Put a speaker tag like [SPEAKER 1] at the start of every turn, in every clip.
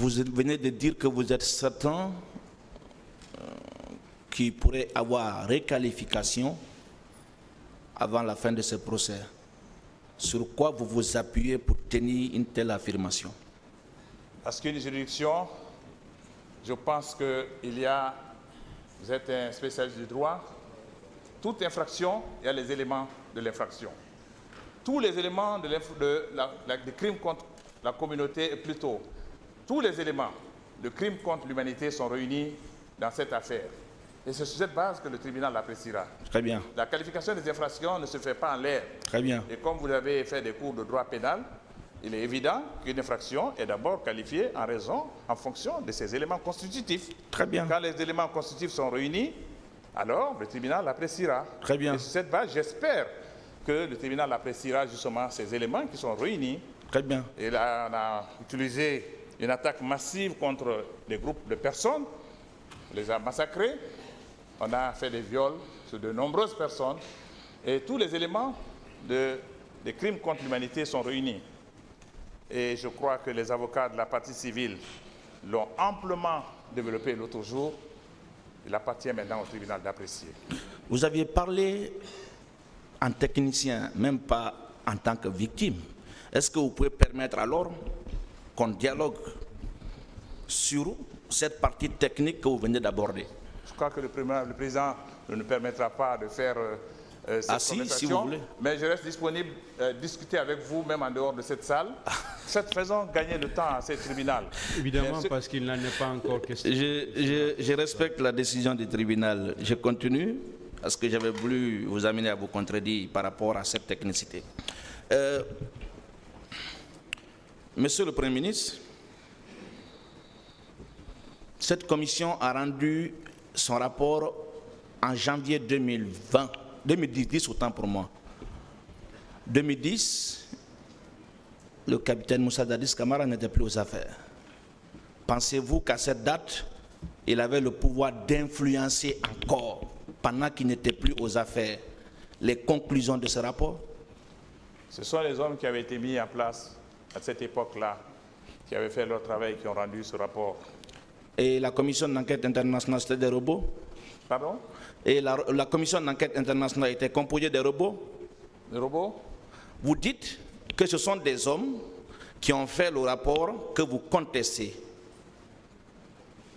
[SPEAKER 1] Vous venez de dire que vous êtes certain qu'il pourrait avoir réqualification avant la fin de ce procès. Sur quoi vous vous appuyez pour tenir une telle affirmation?
[SPEAKER 2] Parce qu'une juridiction, je pense que vous êtes un spécialiste du droit, toute infraction, il y a les éléments de l'infraction. Tous les éléments de crime contre la communauté, et plutôt, tous les éléments de crime contre l'humanité sont réunis dans cette affaire. Et c'est sur cette base que le tribunal l'appréciera.
[SPEAKER 1] Très bien.
[SPEAKER 2] La qualification des infractions ne se fait pas en l'air.
[SPEAKER 1] Très bien.
[SPEAKER 2] Et comme vous avez fait des cours de droit pénal, il est évident qu'une infraction est d'abord qualifiée en fonction de ses éléments constitutifs.
[SPEAKER 1] Très bien.
[SPEAKER 2] Quand les éléments constitutifs sont réunis, alors le tribunal l'appréciera.
[SPEAKER 1] Très bien.
[SPEAKER 2] Et sur cette base, j'espère que le tribunal appréciera justement ces éléments qui sont réunis.
[SPEAKER 1] Très bien.
[SPEAKER 2] Et là, on a utilisé une attaque massive contre des groupes de personnes, on les a massacrés, on a fait des viols sur de nombreuses personnes, et tous les éléments des crimes contre l'humanité sont réunis. Et je crois que les avocats de la partie civile l'ont amplement développé l'autre jour. Il appartient maintenant au tribunal d'apprécier.
[SPEAKER 1] Vous aviez parlé en technicien, même pas en tant que victime. Est-ce que vous pouvez permettre alors qu'on dialogue sur cette partie technique que vous venez d'aborder?
[SPEAKER 2] Je crois que le président ne nous permettra pas de faire cette conversation,
[SPEAKER 1] si vous voulez.
[SPEAKER 2] Mais je reste disponible à discuter avec vous, même en dehors de cette salle. Faisons gagner le temps à ce tribunal.
[SPEAKER 3] Évidemment, parce qu'il n'en est pas encore question.
[SPEAKER 1] Je respecte la décision du tribunal. Je continue, parce que j'avais voulu vous amener à vous contredire par rapport à cette technicité. Monsieur le Premier ministre, cette commission a rendu son rapport en janvier 2010, autant pour moi. 2010, le capitaine Moussa Dadis Camara n'était plus aux affaires. Pensez-vous qu'à cette date, il avait le pouvoir d'influencer encore, pendant qu'il n'était plus aux affaires, les conclusions de ce rapport?
[SPEAKER 2] Ce sont les hommes qui avaient été mis en place à cette époque-là, qui avaient fait leur travail, qui ont rendu ce rapport.
[SPEAKER 1] Et la commission d'enquête internationale, c'était des robots?
[SPEAKER 2] Pardon?
[SPEAKER 1] Et la commission d'enquête internationale était composée des robots?
[SPEAKER 2] Des robots?
[SPEAKER 1] Vous dites que ce sont des hommes qui ont fait le rapport que vous contestez,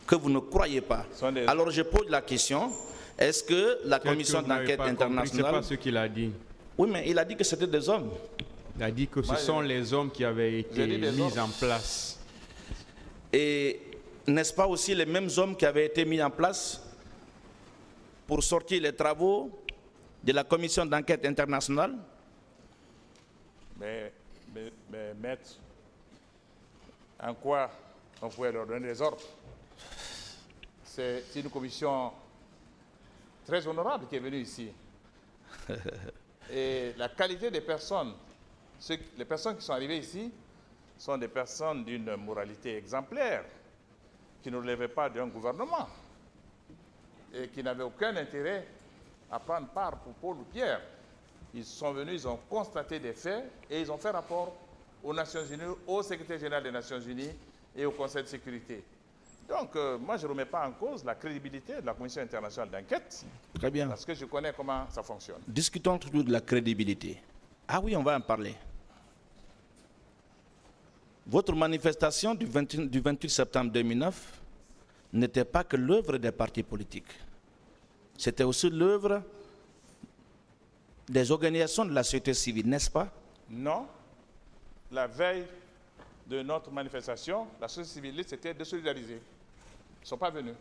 [SPEAKER 1] que vous ne croyez pas. Alors je pose la question, est-ce que la commission d'enquête internationale...
[SPEAKER 3] Ce n'est pas ce qu'il a dit.
[SPEAKER 1] Oui, mais il a dit que c'était des hommes.
[SPEAKER 3] Il a dit que ce sont les hommes qui avaient été mis en place.
[SPEAKER 1] Et n'est-ce pas aussi les mêmes hommes qui avaient été mis en place pour sortir les travaux de la commission d'enquête internationale?
[SPEAKER 2] Mais maître, en quoi on pouvait leur donner des ordres? C'est une commission très honorable qui est venue ici. Et la qualité des personnes, les personnes qui sont arrivées ici, sont des personnes d'une moralité exemplaire, qui ne relevaient pas d'un gouvernement et qui n'avaient aucun intérêt à prendre part pour Paul ou Pierre. Ils sont venus, ils ont constaté des faits et ils ont fait rapport aux Nations Unies, au secrétaire général des Nations Unies et au Conseil de sécurité. Donc, moi, je ne remets pas en cause la crédibilité de la Commission internationale d'enquête.
[SPEAKER 1] Très bien.
[SPEAKER 2] Parce que je connais comment ça fonctionne.
[SPEAKER 1] Discutons toujours de la crédibilité. Ah oui, on va en parler. Votre manifestation du 28 septembre 2009 n'était pas que l'œuvre des partis politiques. C'était aussi l'œuvre des organisations de la société civile, n'est-ce pas?
[SPEAKER 2] Non. La veille de notre manifestation, la société civile s'était désolidariser. Ils ne sont pas venus.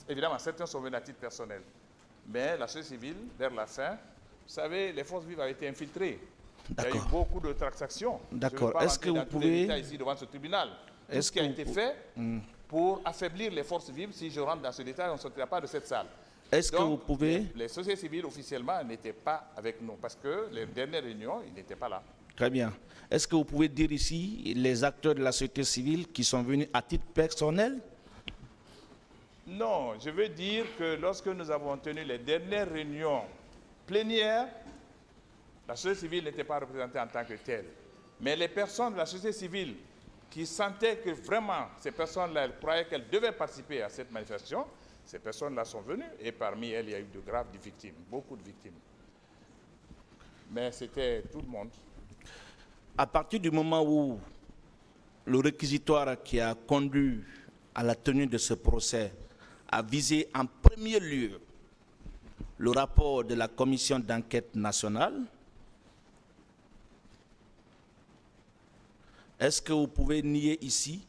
[SPEAKER 2] Évidemment, certains sont venus à titre personnel. Mais la société civile, vers la fin, vous savez, les forces vives avaient été infiltrées. Il y a eu beaucoup de transactions.
[SPEAKER 1] D'accord. Est-ce que vous pouvez...
[SPEAKER 2] ici devant ce tribunal. Tout ce qui a été fait pour affaiblir les forces vives, si je rentre dans ce détail, on ne sortira pas de cette salle.
[SPEAKER 1] Est-ce que vous pouvez...
[SPEAKER 2] Les sociétés civiles, officiellement, n'étaient pas avec nous, parce que les dernières réunions, ils n'étaient pas là.
[SPEAKER 1] Très bien. Est-ce que vous pouvez dire ici les acteurs de la société civile qui sont venus à titre personnel?
[SPEAKER 2] Non, je veux dire que lorsque nous avons tenu les dernières réunions plénières, la société civile n'était pas représentée en tant que telle. Mais les personnes de la société civile qui sentaient que vraiment ces personnes-là, elles croyaient qu'elles devaient participer à cette manifestation. Ces personnes-là sont venues et parmi elles, il y a eu de graves victimes, beaucoup de victimes. Mais c'était tout le monde.
[SPEAKER 1] À partir du moment où le réquisitoire qui a conduit à la tenue de ce procès a visé en premier lieu le rapport de la commission d'enquête nationale, est-ce que vous pouvez nier ici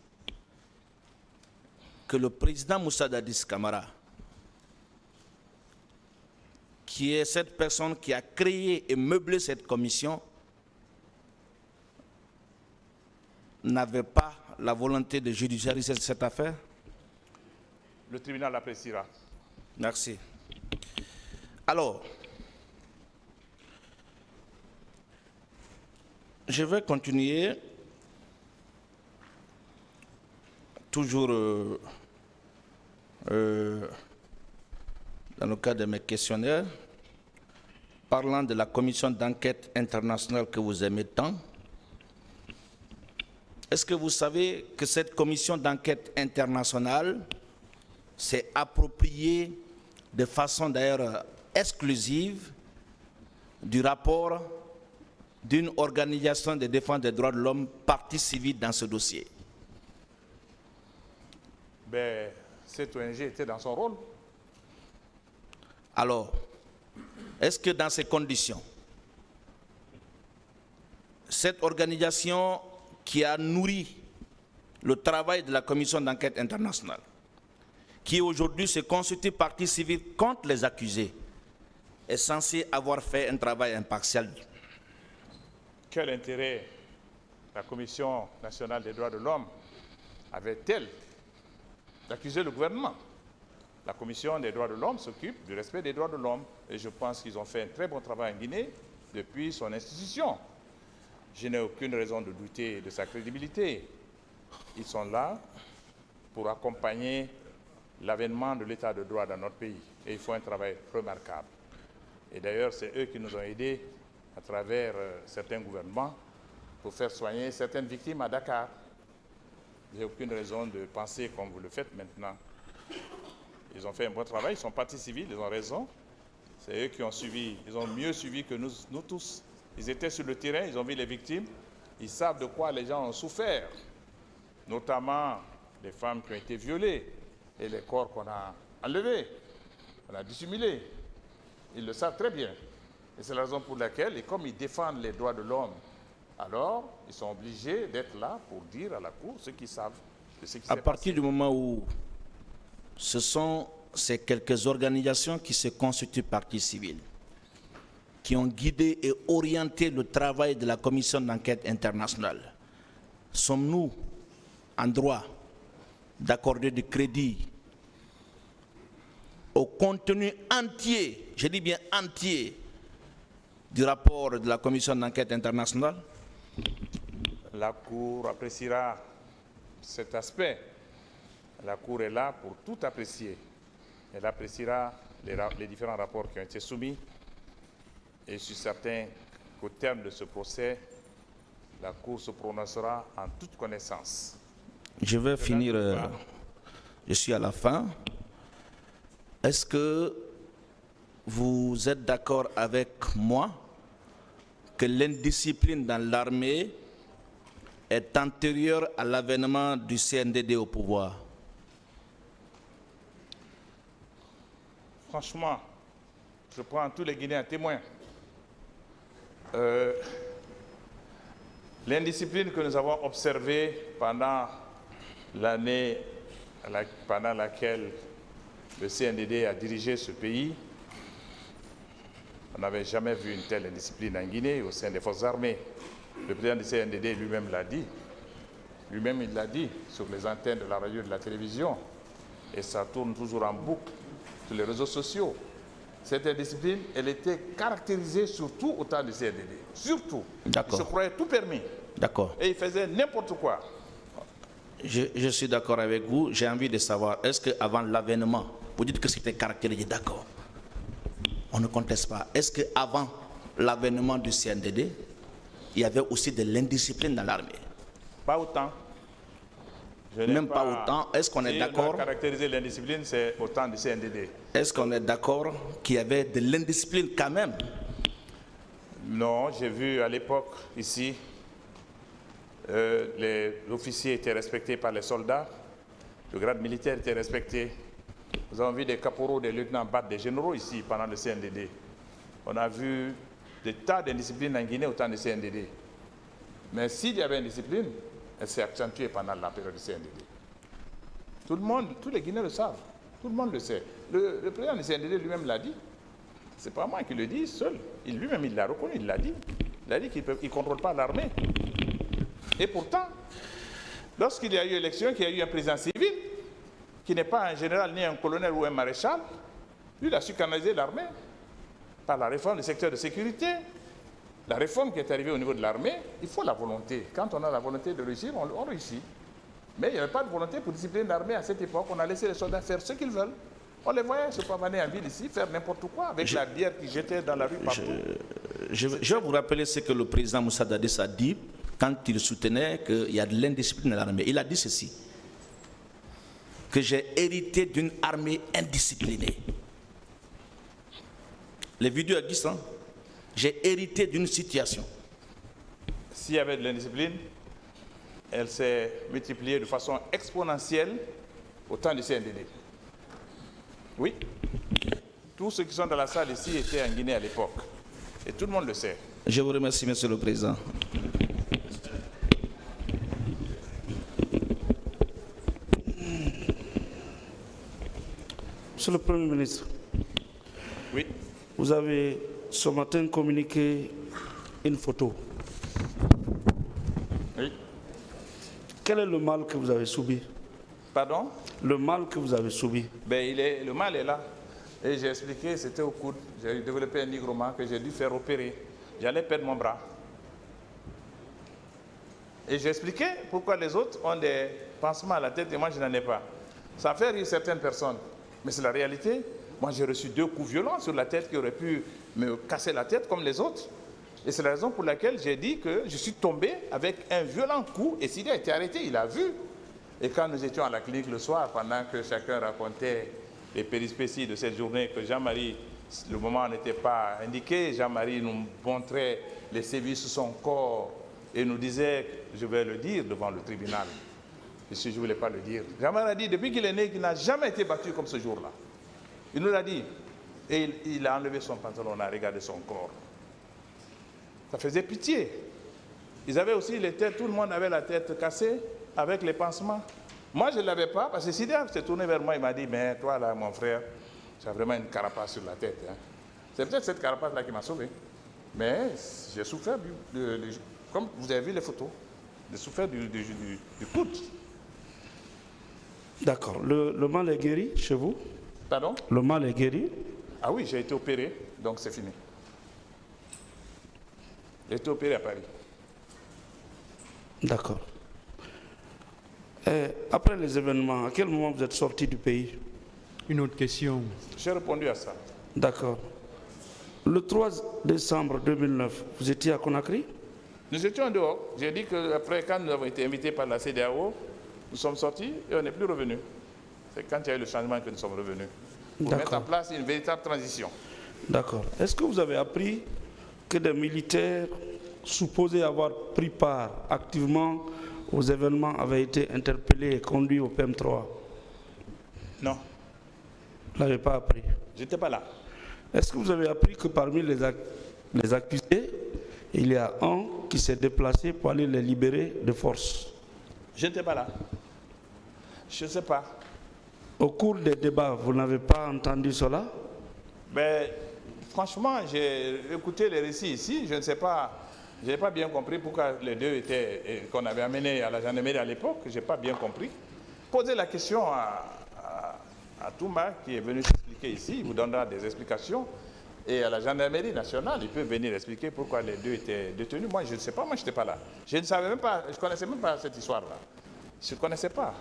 [SPEAKER 1] que le président Moussa Dadis Camara, qui est cette personne qui a créé et meublé cette commission, n'avait pas la volonté de judiciariser cette affaire?
[SPEAKER 2] Le tribunal appréciera.
[SPEAKER 1] Merci. Alors, je vais continuer toujours dans le cadre de mes questionnaires, parlant de la commission d'enquête internationale que vous aimez tant. Est-ce que vous savez que cette commission d'enquête internationale s'est appropriée de façon d'ailleurs exclusive du rapport d'une organisation de défense des droits de l'homme partie civile dans ce dossier?
[SPEAKER 2] Ben, cette ONG était dans son rôle.
[SPEAKER 1] Alors, est-ce que dans ces conditions, cette organisation qui a nourri le travail de la commission d'enquête internationale, qui aujourd'hui se constitue partie civile contre les accusés, est censée avoir fait un travail impartial?
[SPEAKER 2] Quel intérêt la Commission nationale des droits de l'homme avait-elle d'accuser le gouvernement? La Commission des droits de l'homme s'occupe du respect des droits de l'homme et je pense qu'ils ont fait un très bon travail en Guinée depuis son institution. Je n'ai aucune raison de douter de sa crédibilité. Ils sont là pour accompagner l'avènement de l'état de droit dans notre pays et ils font un travail remarquable. Et d'ailleurs, c'est eux qui nous ont aidés à travers certains gouvernements pour faire soigner certaines victimes à Dakar. Je n'ai aucune raison de penser comme vous le faites maintenant. Ils ont fait un bon travail, ils sont partis civils, ils ont raison. C'est eux qui ont suivi, ils ont mieux suivi que nous tous. Ils étaient sur le terrain, ils ont vu les victimes, ils savent de quoi les gens ont souffert, notamment les femmes qui ont été violées et les corps qu'on a enlevés, qu'on a dissimulés. Ils le savent très bien. Et c'est la raison pour laquelle, et comme ils défendent les droits de l'homme, alors ils sont obligés d'être là pour dire à la Cour ce qu'ils savent de ce qui s'est passé.
[SPEAKER 1] À partir du moment où ce sont ces quelques organisations qui se constituent partie civile, qui ont guidé et orienté le travail de la commission d'enquête internationale, sommes-nous en droit d'accorder du crédit au contenu entier, je dis bien entier, du rapport de la commission d'enquête internationale?
[SPEAKER 2] La Cour appréciera cet aspect. La Cour est là pour tout apprécier. Elle appréciera les différents rapports qui ont été soumis et je suis certain qu'au terme de ce procès, la Cour se prononcera en toute connaissance.
[SPEAKER 1] Je vais finir, je suis à la fin. Est-ce que vous êtes d'accord avec moi que l'indiscipline dans l'armée est antérieure à l'avènement du CNDD au pouvoir?
[SPEAKER 2] Franchement, je prends tous les Guinéens témoins. L'indiscipline que nous avons observée pendant l'année pendant laquelle le CNDD a dirigé ce pays, on n'avait jamais vu une telle indiscipline en Guinée au sein des forces armées. Le président du CNDD lui-même l'a dit. Lui-même, il l'a dit sur les antennes de la radio et de la télévision. Et ça tourne toujours en boucle sur les réseaux sociaux. Cette indiscipline, elle était caractérisée surtout au temps du CNDD. Surtout. Il se croyait tout permis.
[SPEAKER 1] D'accord.
[SPEAKER 2] Et il faisait n'importe quoi.
[SPEAKER 1] Je suis d'accord avec vous. J'ai envie de savoir, est-ce qu'avant l'avènement, vous dites que c'était caractérisé, d'accord. On ne conteste pas. Est-ce qu'avant l'avènement du CNDD, il y avait aussi de l'indiscipline dans l'armée?
[SPEAKER 2] Pas autant.
[SPEAKER 1] Même pas autant. Est-ce qu'on est d'accord?
[SPEAKER 2] Caractériser l'indiscipline, c'est autant du CNDD. Est-ce
[SPEAKER 1] qu'on est d'accord qu'il y avait de l'indiscipline quand même?
[SPEAKER 2] Non, j'ai vu à l'époque ici, les officiers étaient respectés par les soldats, le grade militaire était respecté. Nous avons vu des caporaux, des lieutenants battre des généraux ici pendant le CNDD. On a vu des tas d'indisciplines en Guinée au temps du CNDD. Mais s'il y avait une discipline, elle s'est accentuée pendant la période du CNDD. Tout le monde, tous les Guinéens le savent, tout le monde le sait. Le président du CNDD lui-même l'a dit. Ce n'est pas moi qui le dis seul. Lui-même, il l'a reconnu, il l'a dit. Il a dit qu'il ne contrôle pas l'armée. Et pourtant, lorsqu'il y a eu élection, qu'il y a eu un président civil, qui n'est pas un général, ni un colonel ou un maréchal, lui, il a su canaliser l'armée par la réforme du secteur de sécurité. La réforme qui est arrivée au niveau de l'armée, il faut la volonté. Quand on a la volonté de réussir, on réussit. Mais il n'y avait pas de volonté pour discipliner l'armée à cette époque. On a laissé les soldats faire ce qu'ils veulent. On les voyait se pavaner en ville ici, faire n'importe quoi avec la bière qui jetait dans la rue partout.
[SPEAKER 1] Je vais vous rappeler ce que le président Moussa Dadis a dit quand il soutenait qu'il y a de l'indiscipline dans l'armée. Il a dit ceci, que j'ai hérité d'une armée indisciplinée. Les vidéos existent, hein? J'ai hérité d'une situation.
[SPEAKER 2] S'il y avait de l'indiscipline, elle s'est multipliée de façon exponentielle au temps du CNDD. Oui. Tous ceux qui sont dans la salle ici étaient en Guinée à l'époque. Et tout le monde le sait.
[SPEAKER 1] Je vous remercie, Monsieur le Président.
[SPEAKER 4] Monsieur le Premier ministre.
[SPEAKER 2] Oui.
[SPEAKER 4] Vous avez ce matin communiqué une photo.
[SPEAKER 2] Oui.
[SPEAKER 4] Quel est le mal que vous avez subi?
[SPEAKER 2] Pardon?
[SPEAKER 4] Le mal que vous avez subi.
[SPEAKER 2] Ben, le mal est là. Et j'ai expliqué, c'était au coude. J'ai développé un nigroma que j'ai dû faire opérer. J'allais perdre mon bras. Et j'ai expliqué pourquoi les autres ont des pansements à la tête et moi je n'en ai pas. Ça fait rire certaines personnes. Mais c'est la réalité. Moi j'ai reçu 2 coups violents sur la tête qui auraient pu me casser la tête comme les autres. Et c'est la raison pour laquelle j'ai dit que je suis tombé avec un violent coup et Sidi a été arrêté, il a vu. Et quand nous étions à la clinique le soir, pendant que chacun racontait les périspéties de cette journée, que Jean-Marie, le moment n'était pas indiqué, Jean-Marie nous montrait les sévices sur son corps et nous disait, je vais le dire devant le tribunal, et si je ne voulais pas le dire. Jean-Marie a dit, depuis qu'il est né, qu'il n'a jamais été battu comme ce jour-là. Il nous l'a dit. Et il a enlevé son pantalon, on a regardé son corps. Ça faisait pitié. Ils avaient aussi les têtes, tout le monde avait la tête cassée avec les pansements. Moi, je ne l'avais pas, parce que Sidia s'est tourné vers moi, il m'a dit, mais toi là, mon frère, tu as vraiment une carapace sur la tête. Hein. C'est peut-être cette carapace-là qui m'a sauvé. Mais j'ai souffert, comme vous avez vu les photos, j'ai souffert du coude.
[SPEAKER 4] D'accord. Le mal est guéri chez vous?
[SPEAKER 2] Pardon?
[SPEAKER 4] Le mal est guéri?
[SPEAKER 2] Ah oui, j'ai été opéré, donc c'est fini. J'ai été opéré à Paris.
[SPEAKER 4] D'accord. Après les événements, à quel moment vous êtes sorti du pays?
[SPEAKER 3] Une autre question.
[SPEAKER 2] J'ai répondu à ça.
[SPEAKER 4] D'accord. Le 3 décembre 2009, vous étiez à Conakry?
[SPEAKER 2] Nous étions dehors. J'ai dit qu'après, quand nous avons été invités par la CEDEAO, nous sommes sortis et on n'est plus revenus. C'est quand il y a eu le changement que nous sommes revenus. Pour mettre en place une véritable transition.
[SPEAKER 4] D'accord. Est-ce que vous avez appris que des militaires supposés avoir pris part activement aux événements avaient été interpellés et conduits au PM3?
[SPEAKER 2] Non.
[SPEAKER 4] Vous n'avez pas appris?
[SPEAKER 2] Je n'étais pas là.
[SPEAKER 4] Est-ce que vous avez appris que parmi les accusés, il y a un qui s'est déplacé pour aller les libérer de force?
[SPEAKER 2] Je n'étais pas là. Je ne sais pas.
[SPEAKER 4] Au cours des débats, vous n'avez pas entendu cela?
[SPEAKER 2] Ben, franchement, j'ai écouté les récits ici. Je ne sais pas. Je n'ai pas bien compris pourquoi les deux étaient qu'on avait amenés à la gendarmerie à l'époque. Je n'ai pas bien compris. Posez la question à Touma qui est venu s'expliquer ici. Il vous donnera des explications. Et à la gendarmerie nationale, il peut venir expliquer pourquoi les deux étaient détenus. Moi, je ne sais pas. Moi, je n'étais pas là. Je ne savais même pas. Je ne connaissais même pas cette histoire-là. Je ne connaissais pas.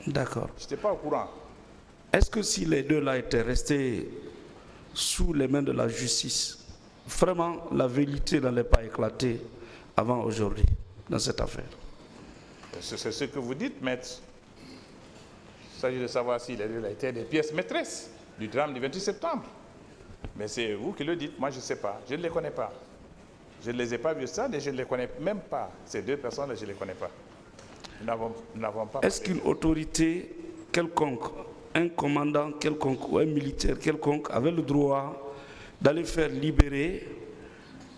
[SPEAKER 4] D'accord.
[SPEAKER 2] Je n'étais pas au courant.
[SPEAKER 4] Est-ce que si les deux-là étaient restés sous les mains de la justice, vraiment la vérité n'allait pas éclater avant aujourd'hui dans cette affaire?
[SPEAKER 2] C'est ce que vous dites, maître. Il s'agit de savoir si les deux étaient des pièces maîtresses du drame du 28 septembre. Mais c'est vous qui le dites, moi je ne sais pas, je ne les connais pas. Je ne les ai pas vus ça et je ne les connais même pas. Ces deux personnes-là, je ne les connais pas. Nous n'avons pas.
[SPEAKER 4] Est-ce qu'une autorité quelconque, un commandant quelconque ou un militaire quelconque avait le droit d'aller faire libérer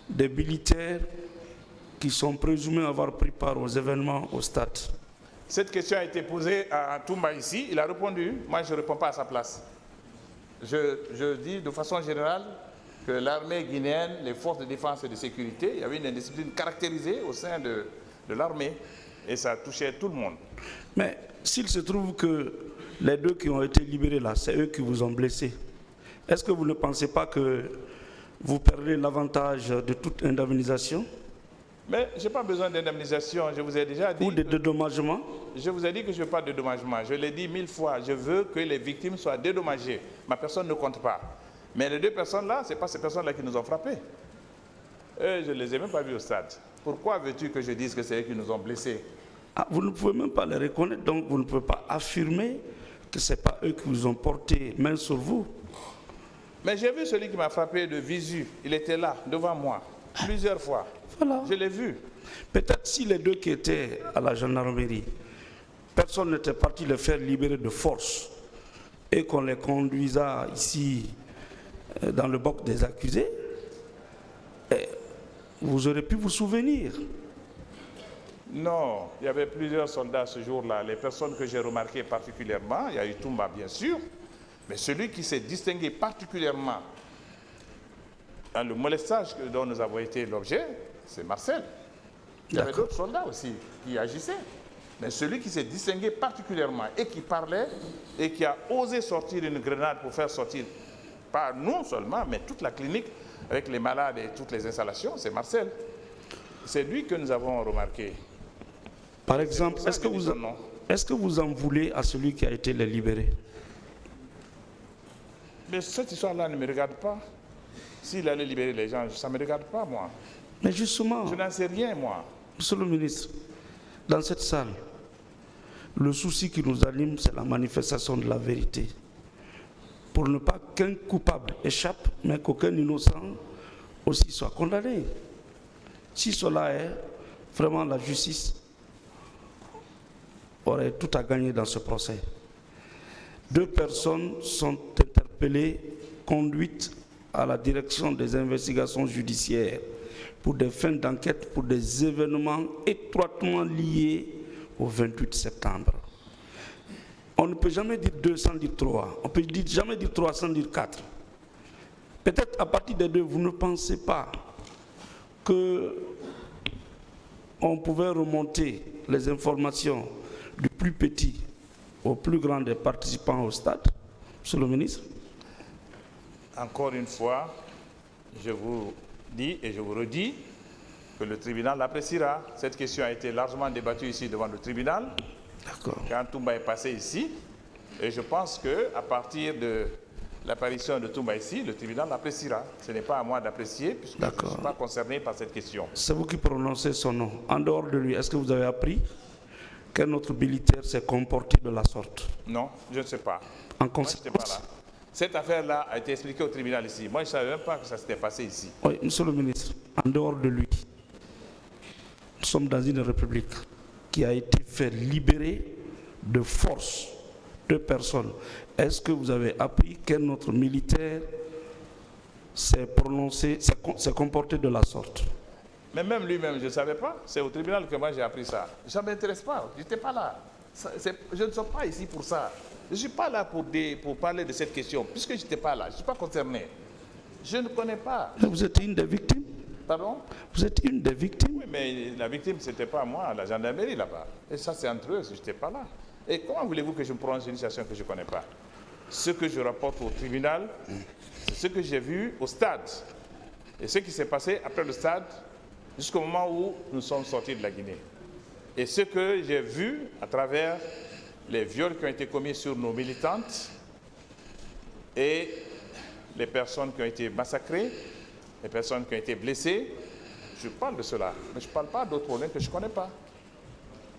[SPEAKER 4] des militaires qui sont présumés avoir pris part aux événements au stade?
[SPEAKER 2] Cette question a été posée à Toumba ici, il a répondu, moi je ne réponds pas à sa place. Je dis de façon générale que l'armée guinéenne, les forces de défense et de sécurité, il y avait une indiscipline caractérisée au sein de l'armée et ça touchait tout le monde.
[SPEAKER 4] Mais s'il se trouve que les deux qui ont été libérés là, c'est eux qui vous ont blessé, est-ce que vous ne pensez pas que vous perdez l'avantage de toute indemnisation?
[SPEAKER 2] Mais je n'ai pas besoin d'indemnisation, je vous ai déjà dit.
[SPEAKER 4] Ou de dédommagement?
[SPEAKER 2] Je vous ai dit que je ne veux pas de dédommagement. Je l'ai dit 1000 fois, je veux que les victimes soient dédommagées. Ma personne ne compte pas. Mais les deux personnes-là, ce n'est pas ces personnes-là qui nous ont frappés. Eux, je ne les ai même pas vus au stade. Pourquoi veux-tu que je dise que c'est eux qui nous ont blessés?
[SPEAKER 4] Ah, vous ne pouvez même pas les reconnaître, donc vous ne pouvez pas affirmer que ce n'est pas eux qui vous ont porté main sur vous.
[SPEAKER 2] Mais j'ai vu celui qui m'a frappé de visu. Il était là, devant moi, plusieurs fois.
[SPEAKER 4] Voilà.
[SPEAKER 2] Je l'ai vu.
[SPEAKER 4] Peut-être si les deux qui étaient à la gendarmerie, personne n'était parti les faire libérer de force et qu'on les conduisa ici dans le box des accusés, vous aurez pu vous souvenir.
[SPEAKER 2] Non, il y avait plusieurs soldats ce jour-là. Les personnes que j'ai remarquées particulièrement, il y a eu Toumba bien sûr, mais celui qui s'est distingué particulièrement dans le molestage dont nous avons été l'objet, c'est Marcel. Il y avait d'autres soldats aussi qui agissaient. Mais celui qui s'est distingué particulièrement et qui parlait et qui a osé sortir une grenade pour faire sortir, pas nous seulement, mais toute la clinique avec les malades et toutes les installations, c'est Marcel. C'est lui que nous avons remarqué.
[SPEAKER 4] Par exemple, est-ce que vous en voulez à celui qui a été libéré?
[SPEAKER 2] Mais cette histoire-là ne me regarde pas. S'il allait libérer les gens, ça ne me regarde pas, moi.
[SPEAKER 4] Mais justement,
[SPEAKER 2] je n'en sais rien, moi.
[SPEAKER 4] Monsieur le ministre, dans cette salle, le souci qui nous anime, c'est la manifestation de la vérité. Pour ne pas qu'un coupable échappe, mais qu'aucun innocent aussi soit condamné. Si cela est, vraiment la justice aurait tout à gagner dans ce procès. 2 personnes sont interpellées, conduites à la direction des investigations judiciaires pour des fins d'enquête pour des événements étroitement liés au 28 septembre. On ne peut jamais dire 2 sans dire 3. On ne peut jamais dire 3 sans dire 4. Peut-être à partir des 2, vous ne pensez pas qu'on pouvait remonter les informations du plus petit au plus grand des participants au stade, Monsieur le ministre?
[SPEAKER 2] Encore une fois, je vous dis et je vous redis que le tribunal l'appréciera. Cette question a été largement débattue ici devant le tribunal. Quand Toumba est passé ici, et je pense qu'à partir de l'apparition de Toumba ici, le tribunal l'appréciera. Ce n'est pas à moi d'apprécier, puisque je ne suis pas concerné par cette question.
[SPEAKER 4] C'est vous qui prononcez son nom. En dehors de lui, est-ce que vous avez appris qu'un autre militaire s'est comporté de la sorte?
[SPEAKER 2] Non, je ne sais pas.
[SPEAKER 4] En conséquence,
[SPEAKER 2] cette affaire-là a été expliquée au tribunal ici. Moi, je ne savais même pas que ça s'était passé ici.
[SPEAKER 4] Oui, Monsieur le ministre, en dehors de lui, nous sommes dans une république qui a été fait libérer de force 2 personnes. Est-ce que vous avez appris qu'un autre militaire s'est prononcé, s'est comporté de la sorte?
[SPEAKER 2] Mais même lui-même, je ne savais pas. C'est au tribunal que moi j'ai appris ça. Ça ne m'intéresse pas. Je n'étais pas là. Je ne suis pas ici pour ça. Je ne suis pas là pour parler de cette question, puisque je n'étais pas là. Je ne suis pas concerné. Je ne connais pas.
[SPEAKER 4] Vous êtes une des victimes?
[SPEAKER 2] Pardon?
[SPEAKER 4] Vous êtes une des victimes?
[SPEAKER 2] Oui, mais la victime, ce n'était pas moi, la gendarmerie là-bas. Et ça, c'est entre eux, je n'étais pas là. Et comment voulez-vous que je me prononce sur une situation que je ne connais pas? Ce que je rapporte au tribunal, c'est ce que j'ai vu au stade. Et ce qui s'est passé après le stade, jusqu'au moment où nous sommes sortis de la Guinée. Et ce que j'ai vu à travers les viols qui ont été commis sur nos militantes et les personnes qui ont été massacrées, les personnes qui ont été blessées, je parle de cela. Mais je ne parle pas d'autres problèmes que je ne connais pas.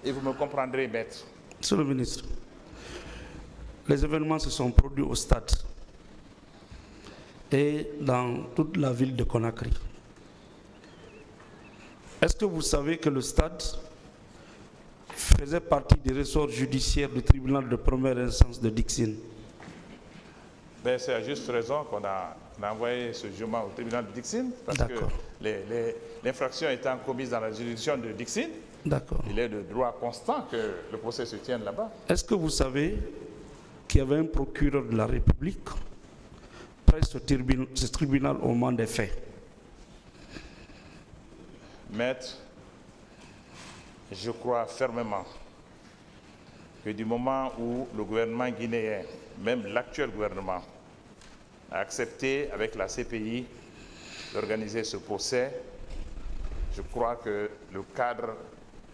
[SPEAKER 2] Et vous me comprendrez, maître.
[SPEAKER 4] Monsieur le ministre, les événements se sont produits au stade et dans toute la ville de Conakry. Est-ce que vous savez que le stade faisait partie des ressorts judiciaires du tribunal de première instance de Dixine?
[SPEAKER 2] C'est à juste raison qu'on a envoyé ce jugement au tribunal de Dixine, parce que l'infraction étant commise dans la juridiction de Dixine, il est de droit constant que le procès se tienne là-bas.
[SPEAKER 4] Est-ce que vous savez qu'il y avait un procureur de la République près de ce tribunal au moment des faits?
[SPEAKER 2] Maître, je crois fermement que du moment où le gouvernement guinéen, même l'actuel gouvernement, a accepté avec la CPI d'organiser ce procès, je crois que le cadre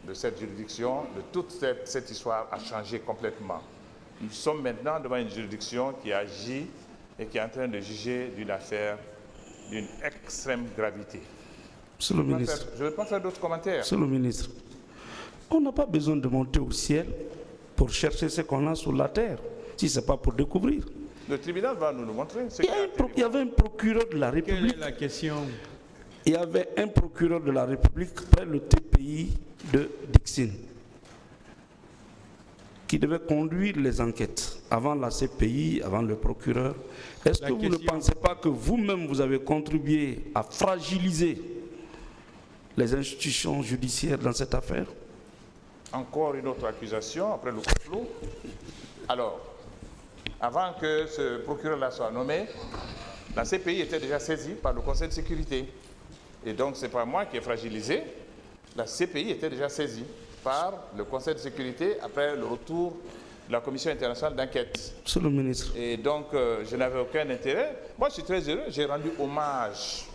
[SPEAKER 2] de cette juridiction, de toute cette histoire a changé complètement. Nous sommes maintenant devant une juridiction qui agit et qui est en train de juger d'une affaire d'une extrême gravité.
[SPEAKER 4] Monsieur le ministre,
[SPEAKER 2] je ne vais pas faire d'autres commentaires.
[SPEAKER 4] Monsieur le ministre, on n'a pas besoin de monter au ciel pour chercher ce qu'on a sur la terre, si ce n'est pas pour découvrir.
[SPEAKER 2] Le tribunal va nous le montrer.
[SPEAKER 4] Il y avait un procureur de la République.
[SPEAKER 3] Quelle est la question?
[SPEAKER 4] Il y avait un procureur de la République près le TPI de Dixine qui devait conduire les enquêtes avant la CPI, avant le procureur. Est-ce que vous ne pensez pas que vous-même vous avez contribué à fragiliser les institutions judiciaires dans cette affaire?
[SPEAKER 2] Encore une autre accusation après le complot. Alors, avant que ce procureur-là soit nommé, la CPI était déjà saisie par le Conseil de sécurité. Et donc, ce n'est pas moi qui ai fragilisé. La CPI était déjà saisie par le Conseil de sécurité après le retour de la Commission internationale d'enquête.
[SPEAKER 4] Monsieur le ministre.
[SPEAKER 2] Et donc, je n'avais aucun intérêt. Moi, je suis très heureux. J'ai rendu hommage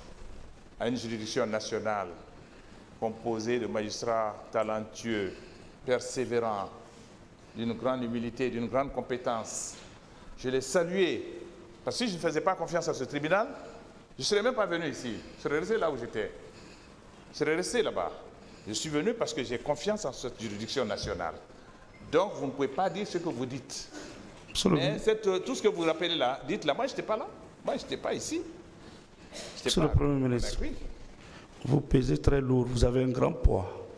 [SPEAKER 2] à une juridiction nationale composée de magistrats talentueux, persévérants, d'une grande humilité, d'une grande compétence. Je l'ai salué. Parce que si je ne faisais pas confiance à ce tribunal, je ne serais même pas venu ici. Je serais resté là où j'étais. Je serais resté là-bas. Je suis venu parce que j'ai confiance en cette juridiction nationale. Donc, vous ne pouvez pas dire ce que vous dites. Mais tout ce que vous rappelez là, dites-là. Moi, je n'étais pas là. Moi, je n'étais pas ici.
[SPEAKER 4] Monsieur le Premier ministre, vous pesez très lourd. Vous avez un grand poids.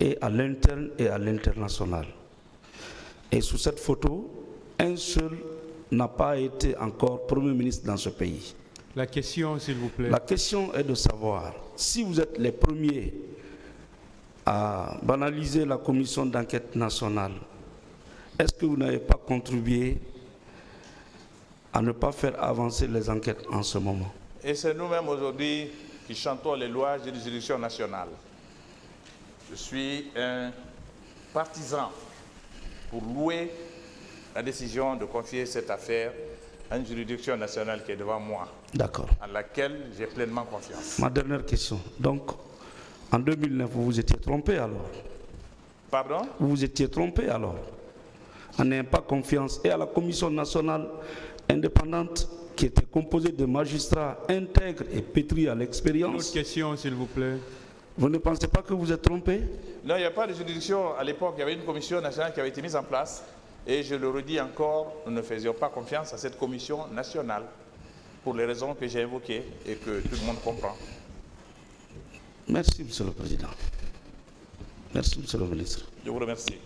[SPEAKER 4] Et à l'interne et à l'international. Et sous cette photo, un seul n'a pas été encore Premier ministre dans ce pays.
[SPEAKER 3] La question, s'il vous plaît.
[SPEAKER 4] La question est de savoir si vous êtes les premiers à banaliser la commission d'enquête nationale, est-ce que vous n'avez pas contribué à ne pas faire avancer les enquêtes en ce moment?
[SPEAKER 2] Et c'est nous-mêmes aujourd'hui qui chantons les louanges de juridiction nationale. Je suis un partisan pour louer la décision de confier cette affaire à une juridiction nationale qui est devant moi.
[SPEAKER 4] D'accord.
[SPEAKER 2] À laquelle j'ai pleinement confiance.
[SPEAKER 4] Ma dernière question. Donc, en 2009, vous vous étiez trompé alors?
[SPEAKER 2] Pardon?
[SPEAKER 4] Vous vous étiez trompé alors, en n'ayant pas confiance et à la commission nationale indépendante qui était composée de magistrats intègres et pétris à l'expérience.
[SPEAKER 3] Une autre question, s'il vous plaît.
[SPEAKER 4] Vous ne pensez pas que vous êtes trompé?
[SPEAKER 2] Non, il n'y a pas de juridiction. À l'époque, il y avait une commission nationale qui avait été mise en place. Et je le redis encore, nous ne faisions pas confiance à cette commission nationale pour les raisons que j'ai évoquées et que tout le monde comprend.
[SPEAKER 4] Merci, Monsieur le Président. Merci, Monsieur le Ministre.
[SPEAKER 2] Je vous remercie.